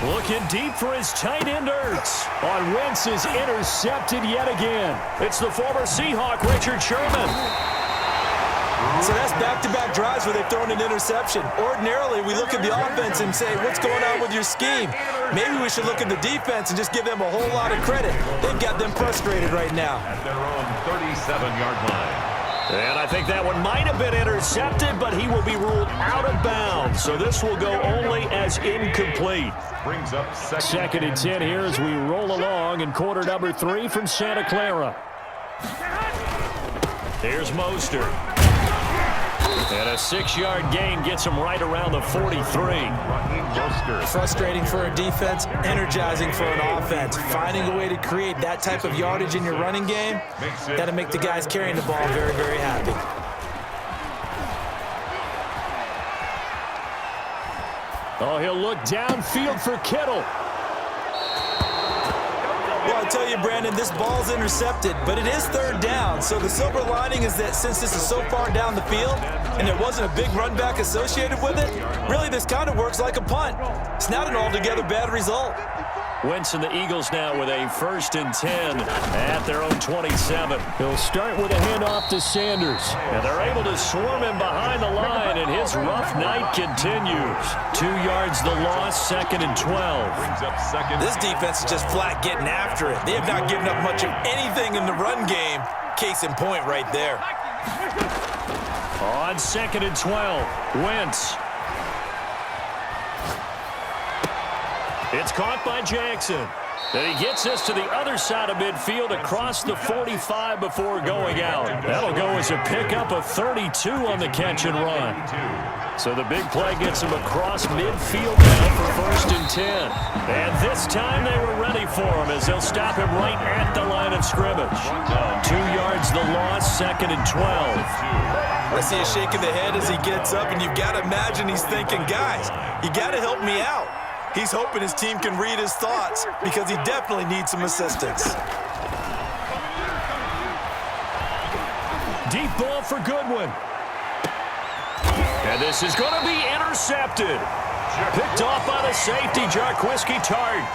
Looking deep for his tight end Ertz. On Wentz is intercepted yet again. It's the former Seahawk, Richard Sherman. So that's back-to-back drives where they've thrown an interception. Ordinarily, we look at the offense and say, what's going on with your scheme? Maybe we should look at the defense and just give them a whole lot of credit. They've got them frustrated right now. At their own 37-yard line. And I think that one might have been intercepted, but he will be ruled out of bounds. So this will go only as incomplete. Brings up second and 10 here as we roll along in quarter number 3 from Santa Clara. Here's Mostert. And a 6-yard gain gets him right around the 43. Frustrating for a defense, energizing for an offense. Finding a way to create that type of yardage in your running game, got to make the guys carrying the ball very, very happy. Oh, he'll look downfield for Kittle. Well, I tell you, Brandon, this ball's intercepted, but it is third down. So the silver lining is that since this is so far down the field and there wasn't a big run back associated with it, really this kind of works like a punt. It's not an altogether bad result. Wentz and the Eagles now with a 1st and 10 at their own 27. He'll start with a handoff to Sanders. And they're able to swarm him behind the line, and his rough night continues. 2 yards the loss, 2nd and 12. This defense is just flat getting after it. They have not given up much of anything in the run game. Case in point right there. On 2nd and 12, Wentz. It's caught by Jackson. And he gets this to the other side of midfield across the 45 before going out. That'll go as a pickup of 32 on the catch and run. So the big play gets him across midfield now for 1st and 10. And this time they were ready for him as they'll stop him right at the line of scrimmage. 2 yards the loss, 2nd and 12. I see a shake of the head as he gets up, and you've got to imagine he's thinking, guys, you got to help me out. He's hoping his team can read his thoughts because he definitely needs some assistance. Deep ball for Goodwin. And this is going to be intercepted. Picked off by the safety, Jarquiski Tart.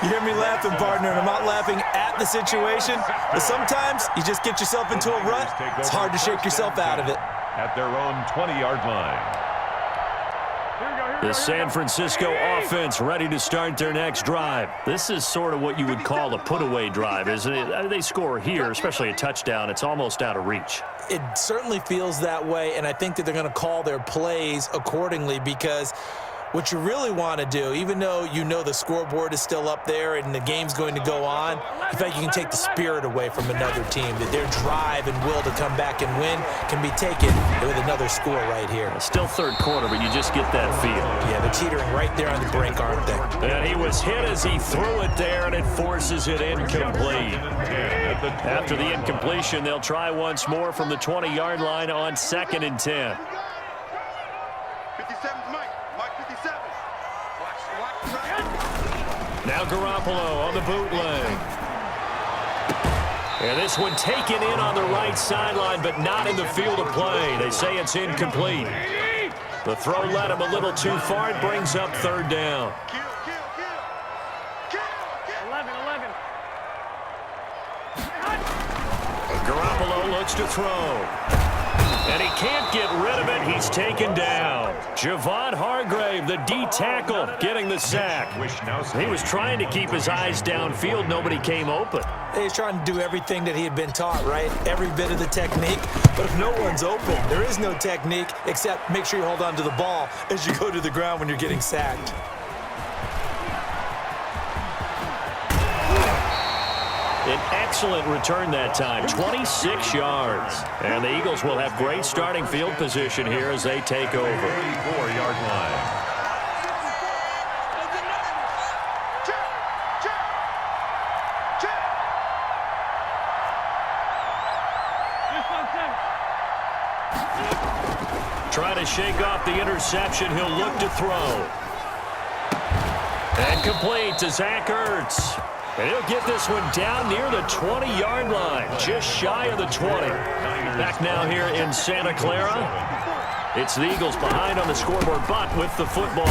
You hear me laughing, partner, and I'm not laughing at the situation, but sometimes you just get yourself into a rut. It's hard to shake yourself out of it. At their own 20-yard line. The San Francisco offense ready to start their next drive. This is sort of what you would call a put-away drive, isn't it? They score here, especially a touchdown. It's almost out of reach. It certainly feels that way, and I think that they're going to call their plays accordingly because what you really want to do, even though you know the scoreboard is still up there and the game's going to go on, in fact, you can take the spirit away from another team, that their drive and will to come back and win can be taken with another score right here. Still third quarter, but you just get that feel. Yeah, they're teetering right there on the brink, aren't they? And he was hit as he threw it there, and it forces it incomplete. After the incompletion, they'll try once more from the 20-yard line on 2nd and 10. Now Garoppolo on the bootleg. And this one taken in on the right sideline, but not in the field of play. They say it's incomplete. The throw led him a little too far. It brings up 3rd down. 11. Garoppolo looks to throw. And he can't get rid of it. He's taken down. Javon Hargrave, the D tackle, getting the sack. He was trying to keep his eyes downfield. Nobody came open. He's trying to do everything that he had been taught, right? Every bit of the technique. But if no one's open, there is no technique except make sure you hold on to the ball as you go to the ground when you're getting sacked. An excellent return that time, 26 yards. And the Eagles will have great starting field position here as they take over. 34-yard line. Trying to shake off the interception. He'll look to throw. And complete to Zach Ertz. And he'll get this one down near the 20-yard line, just shy of the 20. Back now here in Santa Clara. It's the Eagles behind on the scoreboard, but with the football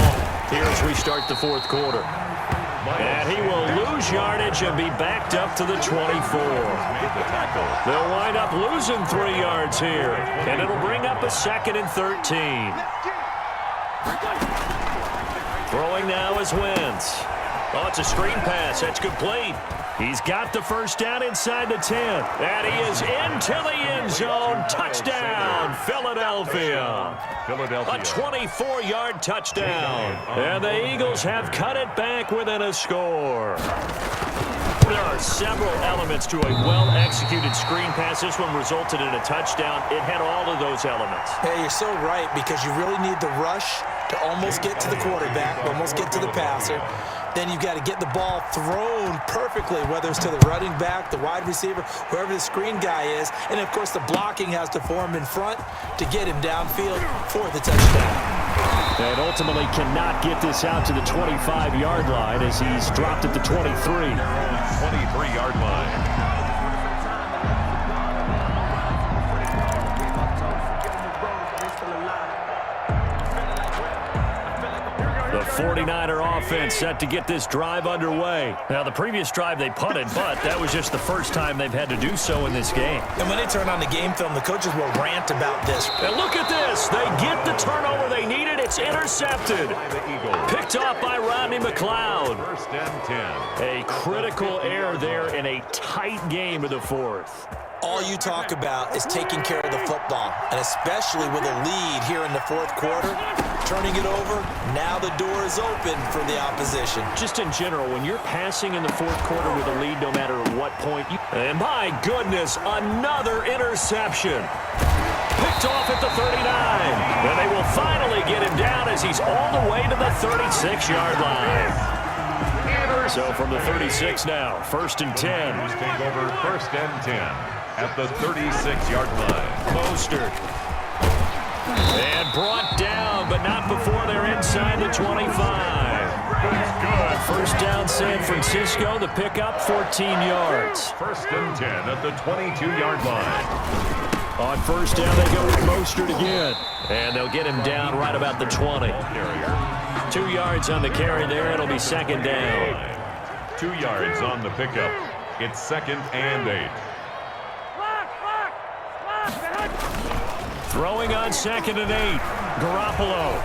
here as we start the fourth quarter. And he will lose yardage and be backed up to the 24. They'll wind up losing 3 yards here, and it'll bring up a 2nd and 13. Throwing now is Wentz. Oh, it's a screen pass. That's complete. He's got the first down inside the 10. And he is into the end zone. Touchdown, Philadelphia. A 24-yard touchdown. And the Eagles have cut it back within a score. There are several elements to a well-executed screen pass. This one resulted in a touchdown. It had all of those elements. Hey, you're so right, because you really need the rush to almost get to the quarterback, almost get to the passer. Then you've got to get the ball thrown perfectly, whether it's to the running back, the wide receiver, whoever the screen guy is. And, of course, the blocking has to form in front to get him downfield for the touchdown. And ultimately cannot get this out to the 25-yard line as he's dropped at the 23. 23-yard line. The 49er offense set to get this drive underway. Now, the previous drive they punted, but that was just the first time they've had to do so in this game. And when they turn on the game film, the coaches will rant about this. And look at this. They get the turnover they needed. It's intercepted. Picked off by Rodney McLeod. 1st and 10. A critical error there in a tight game of the fourth. All you talk about is taking care of the football, and especially with a lead here in the fourth quarter, turning it over, now the door is open for the opposition. Just in general, when you're passing in the fourth quarter with a lead, no matter what point you... And my goodness, another interception. Picked off at the 39. And they will finally get him down as he's all the way to the 36-yard line. So from the 36 now, 1st and 10. Take over 1st and 10 at the 36-yard line. Mostert. And brought down, but not before they're inside the 25. Good. First down, San Francisco. The pickup, 14 yards. 1st and 10 at the 22-yard line. On first down, they go with Mostert again. And they'll get him down right about the 20. 2 yards on the carry there. It'll be 2nd down. 2 yards on the pickup. It's 2nd and 8. Throwing on 2nd and 8. Garoppolo.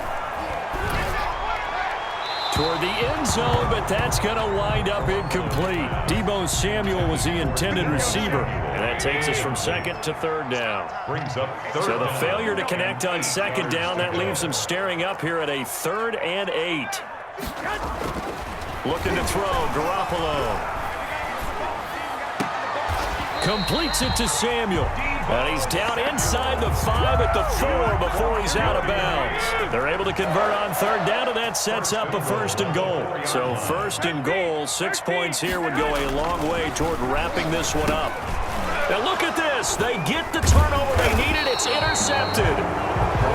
Toward the end zone, but that's going to wind up incomplete. Deebo Samuel was the intended receiver. And that takes us from 2nd to 3rd down. Brings up 3rd. So the failure to connect on 2nd down, that leaves them staring up here at a 3rd and 8. Looking to throw, Garoppolo. Completes it to Samuel. And he's down inside the 5 at the 4 before he's out of bounds. They're able to convert on 3rd down, and that sets up a 1st and goal. So 1st and goal, 6 points here would go a long way toward wrapping this one up. Now look at this. They get the turnover they needed. It's intercepted.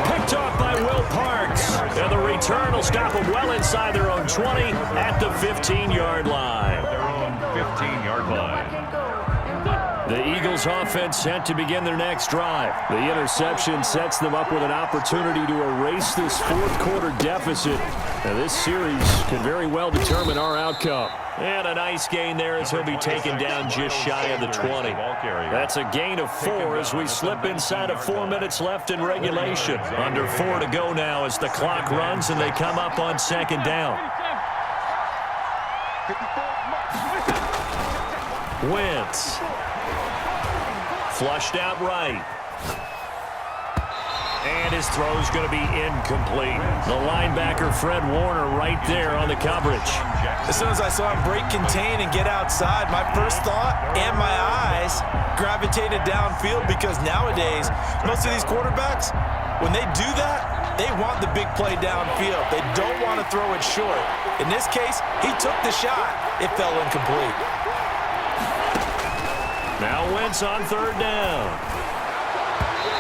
Picked off by Will Parks. And the return will stop them well inside their own 20 at the 15-yard line. Their own 15-yard line. The Eagles offense set to begin their next drive. The interception sets them up with an opportunity to erase this fourth quarter deficit. Now this series can very well determine our outcome. And a nice gain there as he'll be taken down just shy of the 20. That's a gain of 4 as we slip inside of 4 minutes left in regulation. Under 4 to go now as the clock runs and they come up on 2nd down. Wentz. Flushed out right. And his throw's going to be incomplete. The linebacker, Fred Warner, right there on the coverage. As soon as I saw him break contain and get outside, my first thought and my eyes gravitated downfield, because nowadays, most of these quarterbacks, when they do that, they want the big play downfield. They don't want to throw it short. In this case, he took the shot. It fell incomplete. Now Wentz on 3rd down.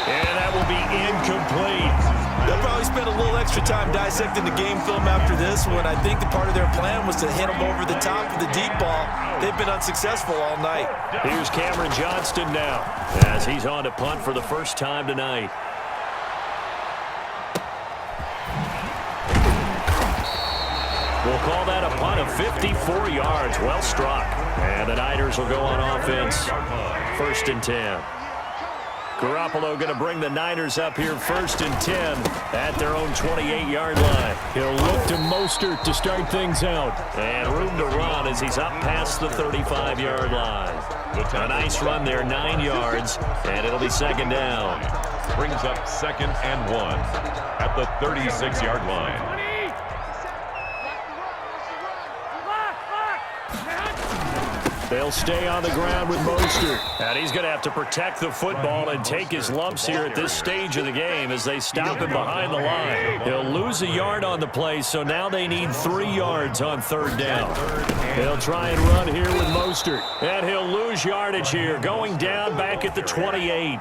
And that will be incomplete. They'll probably spend a little extra time dissecting the game film after this one. I think the part of their plan was to hit them over the top of the deep ball. They've been unsuccessful all night. Here's Cameron Johnston now as he's on to punt for the first time tonight. We'll call that a punt of 54 yards. Well struck. And the Niners will go on offense. 1st and 10. Garoppolo going to bring the Niners up here 1st and 10 at their own 28-yard line. He'll look to Mostert to start things out. And room to run as he's up past the 35-yard line. A nice run there, 9 yards, and it'll be 2nd down. Brings up 2nd and 1 at the 36-yard line. They'll stay on the ground with Mostert. And he's going to have to protect the football and take his lumps here at this stage of the game as they stop him behind the line. He'll lose a yard on the play, so now they need 3 yards on 3rd down. He'll try and run here with Mostert. And he'll lose yardage here, going down back at the 28.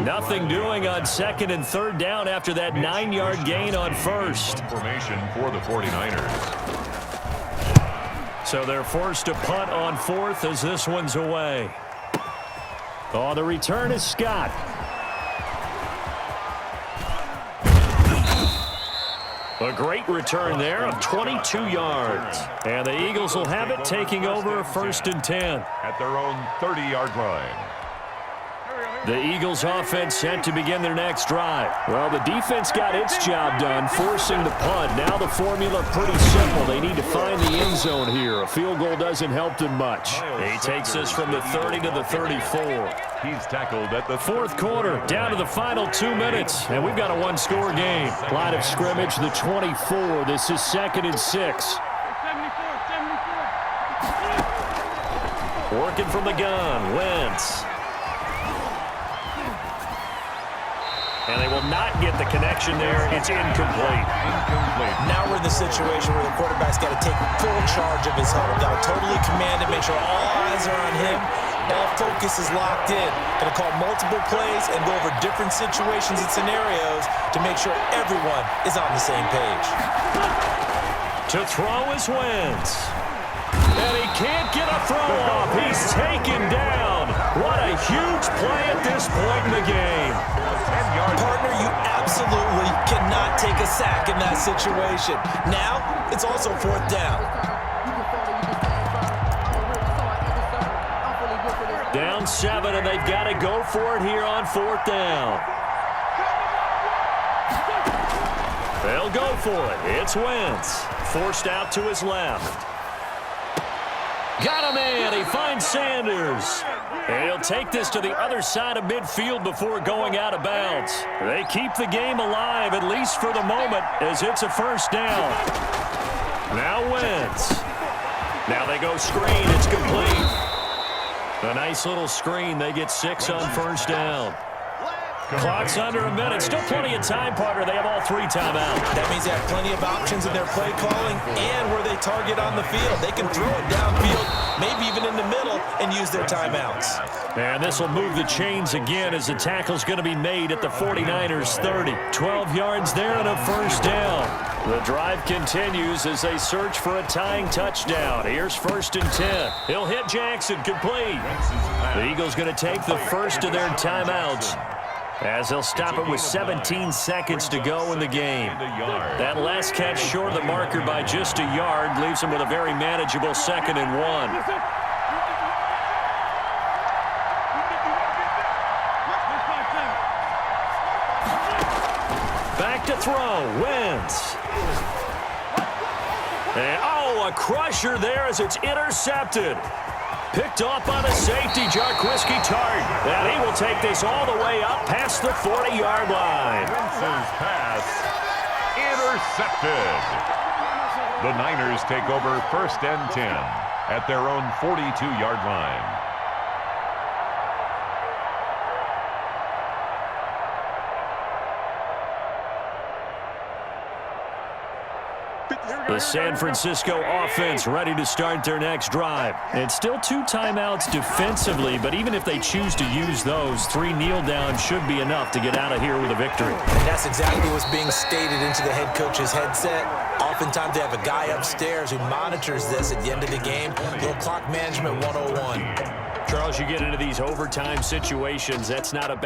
Nothing doing on 2nd and 3rd down after that 9-yard gain on 1st. Formation for the 49ers. So they're forced to punt on 4th as this one's away. On the return is Scott. A great return there of 22 yards. And the Eagles will have it, taking over 1st and 10. At their own 30-yard line. The Eagles offense set to begin their next drive. Well, the defense got its job done, forcing the punt. Now the formula pretty simple. They need to find the end zone here. A field goal doesn't help them much. He takes us from the 30 to the 34. He's tackled at the 4th quarter, down to the final 2 minutes, and we've got a 1-score game. Line of scrimmage, the 24. This is 2nd and 6. Working from the gun, Wentz. And they will not get the connection there. It's incomplete. Now we're in the situation where the quarterback's got to take full charge of his huddle. Got to totally command it, make sure all eyes are on him. All focus is locked in. Going to call multiple plays and go over different situations and scenarios to make sure everyone is on the same page. To throw is Wentz. And he can't get a throw off. He's taken down. What a huge play at this point in the game. Partner, you absolutely cannot take a sack in that situation. Now, it's also 4th down. Down 7, and they've got to go for it here on 4th down. They'll go for it. It's Wentz. Forced out to his left. Got a man. He finds Sanders. And he'll take this to the other side of midfield before going out of bounds. They keep the game alive, at least for the moment, as it's a 1st down. Now Wentz. Now they go screen. It's complete. A nice little screen. They get 6 on 1st down. Clock's under a minute. Still plenty of time, partner. They have all 3 timeouts. That means they have plenty of options in their play calling and where they target on the field. They can throw it downfield, maybe even in the middle, and use their timeouts. And this will move the chains again as the tackle's going to be made at the 49ers' 30. 12 yards there and a 1st down. The drive continues as they search for a tying touchdown. Here's 1st and 10. He'll hit Jackson, complete. The Eagles going to take the first of their timeouts, as they'll stop it with 17 seconds to go in the game. That last catch short of the marker by just a yard leaves them with a very manageable 2nd and 1. Back to throw, Wentz. And, a crusher there as it's intercepted. Picked off by the safety, Jarquiski Tart. And he will take this all the way up past the 40-yard line. Wentz's pass intercepted. The Niners take over 1st and 10 at their own 42-yard line. The San Francisco offense ready to start their next drive. It's still 2 timeouts defensively, but even if they choose to use those, 3 kneel downs should be enough to get out of here with a victory. And that's exactly what's being stated into the head coach's headset. Oftentimes they have a guy upstairs who monitors this at the end of the game. Little clock management 101. Charles, you get into these overtime situations, that's not a bad